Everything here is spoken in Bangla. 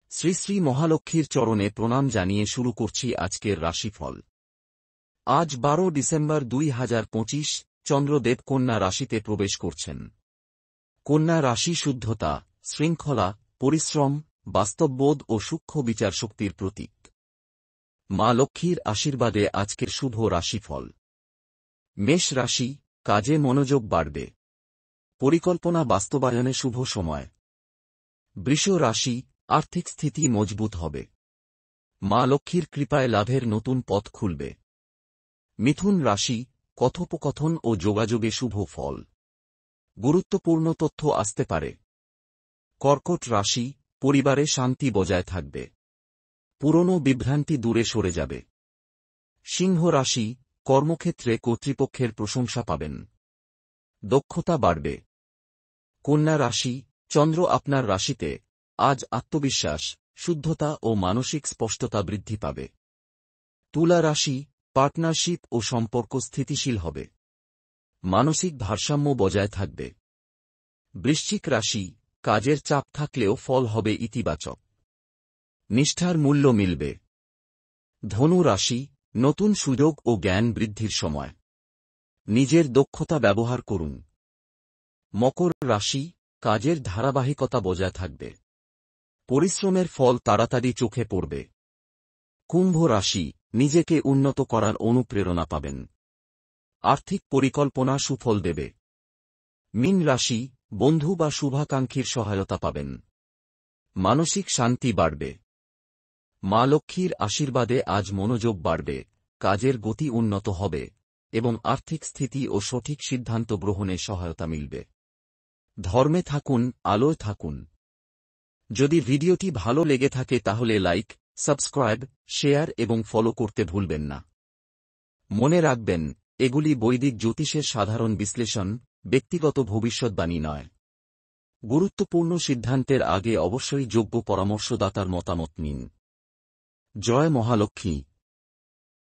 শ্রী শ্রী মহালক্ষ্মীর চরণে প্রণাম জানিয়ে শুরু করছি আজকের রাশিফল। আজ 12 ডিসেম্বর 2025, চন্দ্রদেব কন্যা রাশিতে প্রবেশ করছেন। কন্যা রাশি শুদ্ধতা, শৃঙ্খলা, পরিশ্রম, বাস্তববোধ ও সূক্ষ্ম বিচারশক্তির প্রতীক। মা লক্ষ্মীর আশীর্বাদে আজকের শুভ রাশিফল। মেষ রাশি, কাজে মনোযোগ বাড়বে। পরিকল্পনা বাস্তবায়নে শুভ সময়। বৃষ রাশি, আর্থিক স্থিতি মজবুত হবে। মা লক্ষ্মীর কৃপায় লাভের নতুন পথ খুলবে। মিথুন রাশি, কথোপকথন ও যোগাযোগে শুভ ফল। গুরুত্বপূর্ণ তথ্য আসতে পারে। কর্কট রাশি, পরিবারে শান্তি বজায় থাকবে। পুরনো বিভ্রান্তি দূরে সরে যাবে। সিংহ রাশি, কর্মক্ষেত্রে কর্তৃপক্ষের প্রশংসা পাবেন। দক্ষতা বাড়বে। কন্যা রাশি, চন্দ্র আপনার রাশিতে, আজ আত্মবিশ্বাস, শুদ্ধতা ও মানসিক স্পষ্টতা বৃদ্ধি পাবে। তুলা রাশি, পার্টনারশিপ ও সম্পর্ক স্থিতিশীল হবে। মানসিক ভারসাম্য বজায় থাকবে। বৃশ্চিক রাশি, কাজের চাপ থাকলেও ফল হবে ইতিবাচক। নিষ্ঠার মূল্য মিলবে। ধনু রাশি, নতুন সুযোগ ও জ্ঞান বৃদ্ধির সময়। নিজের দক্ষতা ব্যবহার করুন। মকর রাশি, কাজের ধারাবাহিকতা বজায় থাকবে। পরিশ্রমের ফল তাড়াতাড়ি চোখে পড়বে। কুম্ভ রাশি, নিজেকে উন্নত করার অনুপ্রেরণা পাবেন। আর্থিক পরিকল্পনা সুফল দেবে। মীন রাশি, বন্ধু বা শুভাকাঙ্ক্ষীর সহায়তা পাবেন। মানসিক শান্তি বাড়বে। মা লক্ষ্মীর আশীর্বাদে আজ মনোযোগ বাড়বে, কাজের গতি উন্নত হবে এবং আর্থিক স্থিতি ও সঠিক সিদ্ধান্ত গ্রহণে সহায়তা মিলবে। ধর্মে থাকুন, আলোয় থাকুন। যদি ভিডিওটি ভালো লেগে থাকে তাহলে লাইক, সাবস্ক্রাইব, শেয়ার এবং ফলো করতে ভুলবেন না। মনে রাখবেন, এগুলি বৈদিক জ্যোতিষের সাধারণ বিশ্লেষণ, ব্যক্তিগত ভবিষ্যদ্বাণী নয়। গুরুত্বপূর্ণ সিদ্ধান্তের আগে অবশ্যই যোগ্য পরামর্শদাতার মতামত নিন। জয় মহালক্ষ্মী।